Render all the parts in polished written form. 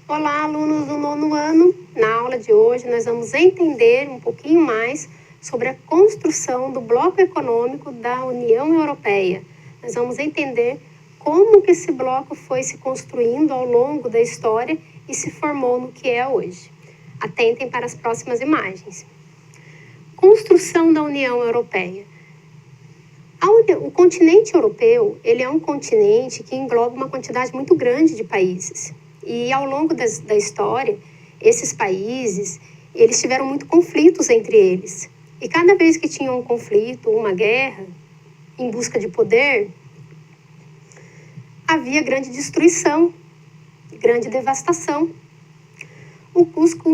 Olá, alunos do 9º ano. Na aula de hoje, nós vamos entender um pouquinho mais sobre a construção do bloco econômico da União Europeia. Nós vamos entender como que esse bloco foi se construindo ao longo da história e se formou no que é hoje. Atentem para as próximas imagens. Construção da União Europeia. O continente europeu, ele é um continente que engloba uma quantidade muito grande de países. E ao longo da história, esses países, eles tiveram muito conflitos entre eles. E cada vez que tinha um conflito, uma guerra, em busca de poder, havia grande destruição, grande devastação. O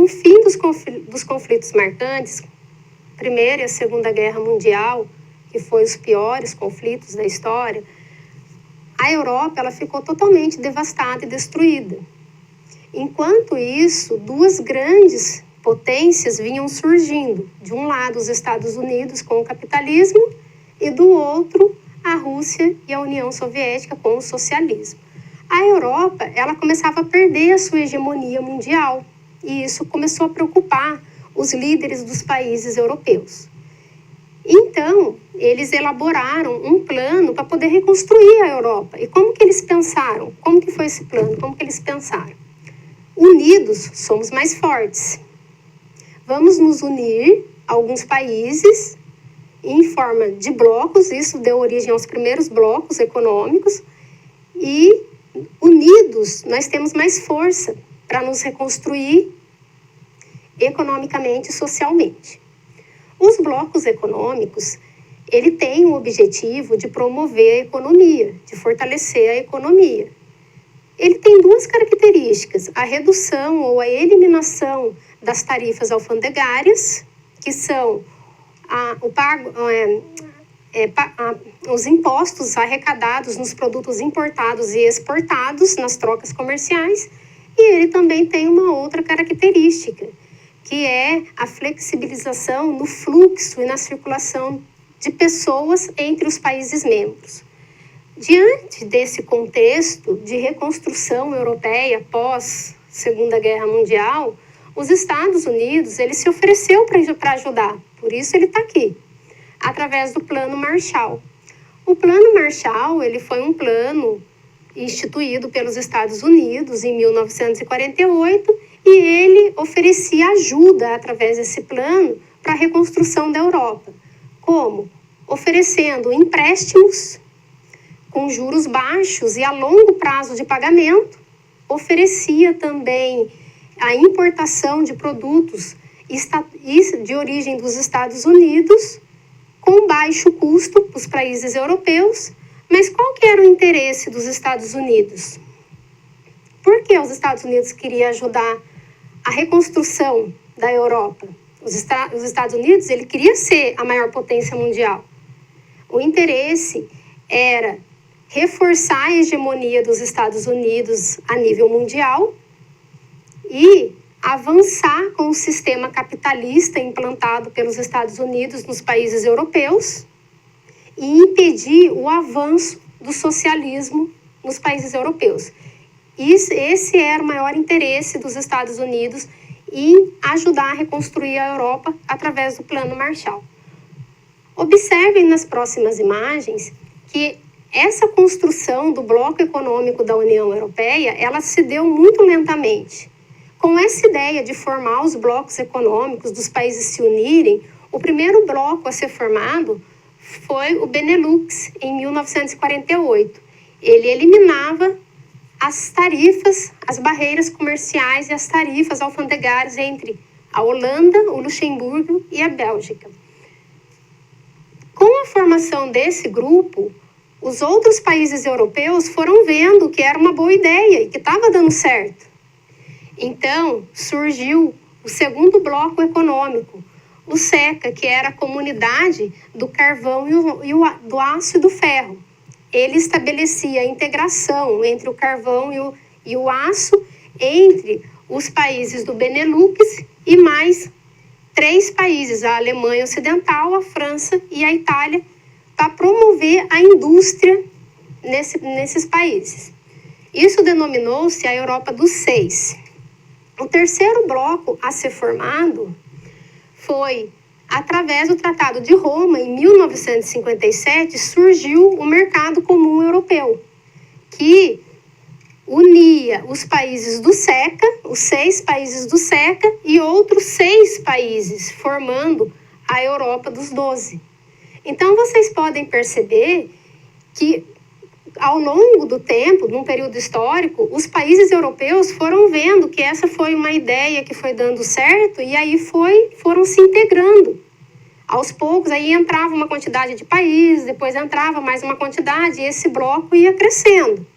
fim dos conflitos marcantes, Primeira e a Segunda Guerra Mundial, que foi os piores conflitos da história, a Europa ela ficou totalmente devastada e destruída. Enquanto isso, duas grandes potências vinham surgindo. De um lado, os Estados Unidos com o capitalismo e do outro, a Rússia e a União Soviética com o socialismo. A Europa ela começava a perder a sua hegemonia mundial e isso começou a preocupar os líderes dos países europeus. Então, eles elaboraram um plano para poder reconstruir a Europa. E como que eles pensaram? Como que foi esse plano? Como que eles pensaram? Unidos, somos mais fortes. Vamos nos unir a alguns países em forma de blocos, isso deu origem aos primeiros blocos econômicos, e unidos nós temos mais força para nos reconstruir economicamente e socialmente. Os blocos econômicos, ele tem o objetivo de promover a economia, de fortalecer a economia. Ele tem duas características, a redução ou a eliminação das tarifas alfandegárias, que são os impostos arrecadados nos produtos importados e exportados nas trocas comerciais, e ele também tem uma outra característica, que é a flexibilização no fluxo e na circulação de pessoas entre os países membros. Diante desse contexto de reconstrução europeia pós Segunda Guerra Mundial, os Estados Unidos ele se ofereceu para ajudar, por isso ele está aqui, através do Plano Marshall. O Plano Marshall ele foi um plano instituído pelos Estados Unidos em 1948 e ele oferecia ajuda através desse plano para a reconstrução da Europa. Como? Oferecendo empréstimos com juros baixos e a longo prazo de pagamento, oferecia também a importação de produtos de origem dos Estados Unidos com baixo custo para os países europeus. Mas qual que era o interesse dos Estados Unidos? Por que os Estados Unidos queriam ajudar a reconstrução da Europa? Os Estados Unidos ele queria ser a maior potência mundial. O interesse era reforçar a hegemonia dos Estados Unidos a nível mundial e avançar com o sistema capitalista implantado pelos Estados Unidos nos países europeus e impedir o avanço do socialismo nos países europeus. Esse era o maior interesse dos Estados Unidos em ajudar a reconstruir a Europa através do Plano Marshall. Observem nas próximas imagens que essa construção do bloco econômico da União Europeia, ela se deu muito lentamente. Com essa ideia de formar os blocos econômicos dos países se unirem, o primeiro bloco a ser formado foi o Benelux, em 1948. Ele eliminava as tarifas, as barreiras comerciais e as tarifas alfandegárias entre a Holanda, o Luxemburgo e a Bélgica. Com a formação desse grupo, os outros países europeus foram vendo que era uma boa ideia e que estava dando certo. Então, surgiu o segundo bloco econômico, o SECA, que era a comunidade do carvão do aço e do ferro. Ele estabelecia a integração entre o carvão e o aço entre os países do Benelux e mais 3 países, a Alemanha Ocidental, a França e a Itália, para promover a indústria nesses países. Isso denominou-se a Europa dos 6. O terceiro bloco a ser formado foi, através do Tratado de Roma, em 1957, surgiu o Mercado Comum Europeu, que unia os países do SECA, os 6 países do SECA, e outros 6 países, formando a Europa dos 12. Então, vocês podem perceber que, ao longo do tempo, num período histórico, os países europeus foram vendo que essa foi uma ideia que foi dando certo, e aí foram se integrando. Aos poucos, aí entrava uma quantidade de países, depois entrava mais uma quantidade, e esse bloco ia crescendo.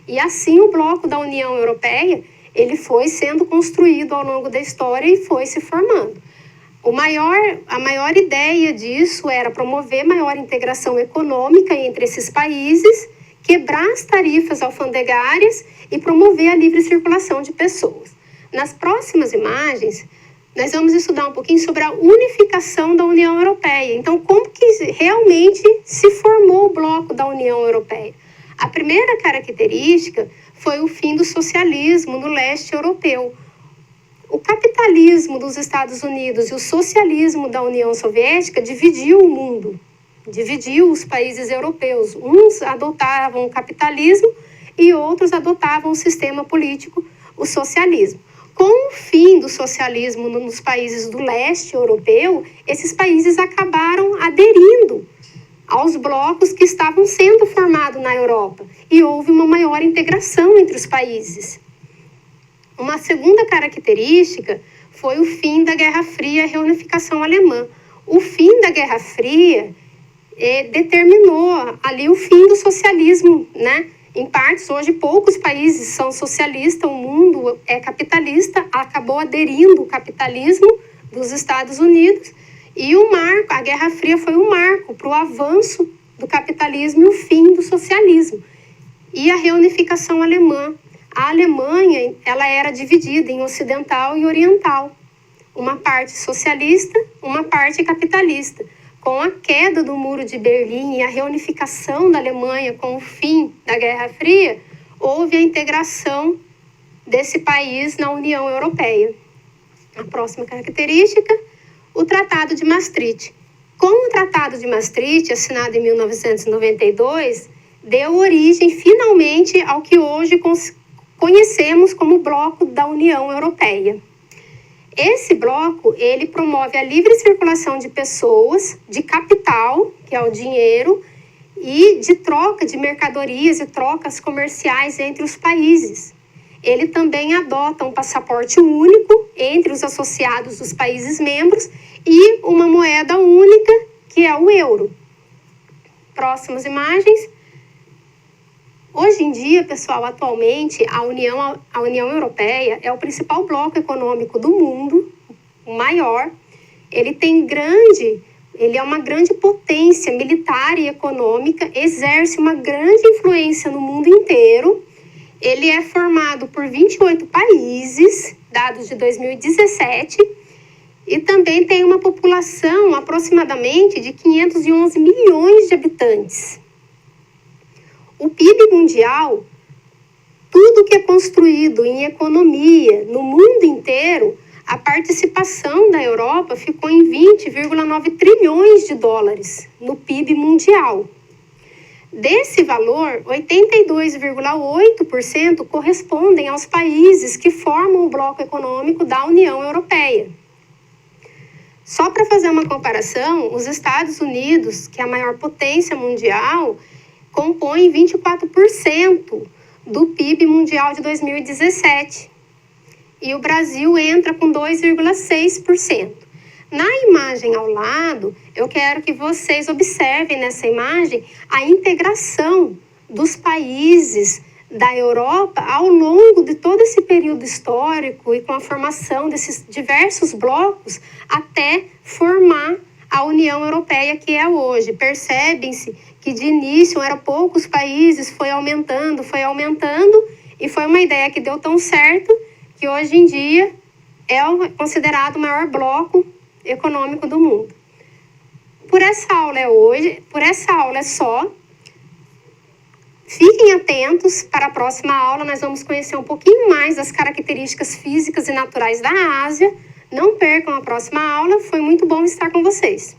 E assim o bloco da União Europeia, ele foi sendo construído ao longo da história e foi se formando. A maior ideia disso era promover maior integração econômica entre esses países, quebrar as tarifas alfandegárias e promover a livre circulação de pessoas. Nas próximas imagens, nós vamos estudar um pouquinho sobre a unificação da União Europeia. Então, como que realmente se formou o bloco da União Europeia? A primeira característica foi o fim do socialismo no leste europeu. O capitalismo dos Estados Unidos e o socialismo da União Soviética dividiu o mundo, dividiu os países europeus. Uns adotavam o capitalismo e outros adotavam o sistema político, o socialismo. Com o fim do socialismo nos países do leste europeu, esses países acabaram aderindo aos blocos que estavam sendo formados na Europa, e houve uma maior integração entre os países. Uma segunda característica foi o fim da Guerra Fria e a reunificação alemã. O fim da Guerra Fria determinou ali o fim do socialismo, né? Em partes, hoje poucos países são socialistas, o mundo é capitalista, acabou aderindo o capitalismo dos Estados Unidos, e a Guerra Fria foi um marco para o avanço do capitalismo e o fim do socialismo. E a reunificação alemã. A Alemanha, ela era dividida em ocidental e oriental. Uma parte socialista, uma parte capitalista. Com a queda do Muro de Berlim e a reunificação da Alemanha com o fim da Guerra Fria, houve a integração desse país na União Europeia. A próxima característica, o Tratado de Maastricht. Com o Tratado de Maastricht, assinado em 1992, deu origem finalmente ao que hoje conhecemos como Bloco da União Europeia. Esse bloco, ele promove a livre circulação de pessoas, de capital, que é o dinheiro, e de troca de mercadorias e trocas comerciais entre os países. Ele também adota um passaporte único entre os associados dos países membros e uma moeda única, que é o euro. Próximas imagens. Hoje em dia, pessoal, atualmente, a União Europeia é o principal bloco econômico do mundo, o maior. Ele é uma grande potência militar e econômica, exerce uma grande influência no mundo inteiro. Ele é formado por 28 países, dados de 2017, e também tem uma população aproximadamente de 511 milhões de habitantes. O PIB mundial, tudo que é construído em economia no mundo inteiro, a participação da Europa ficou em 20,9 trilhões de dólares no PIB mundial. Desse valor, 82,8% correspondem aos países que formam o bloco econômico da União Europeia. Só para fazer uma comparação, os Estados Unidos, que é a maior potência mundial, compõe 24% do PIB mundial de 2017. E o Brasil entra com 2,6%. Na imagem ao lado, eu quero que vocês observem nessa imagem a integração dos países da Europa ao longo de todo esse período histórico e com a formação desses diversos blocos até formar a União Europeia que é hoje. Percebem-se que de início eram poucos países, foi aumentando, e foi uma ideia que deu tão certo que hoje em dia é considerado o maior bloco econômico do mundo. Por essa aula é só. Fiquem atentos, para a próxima aula nós vamos conhecer um pouquinho mais das características físicas e naturais da Ásia. Não percam a próxima aula, foi muito bom estar com vocês.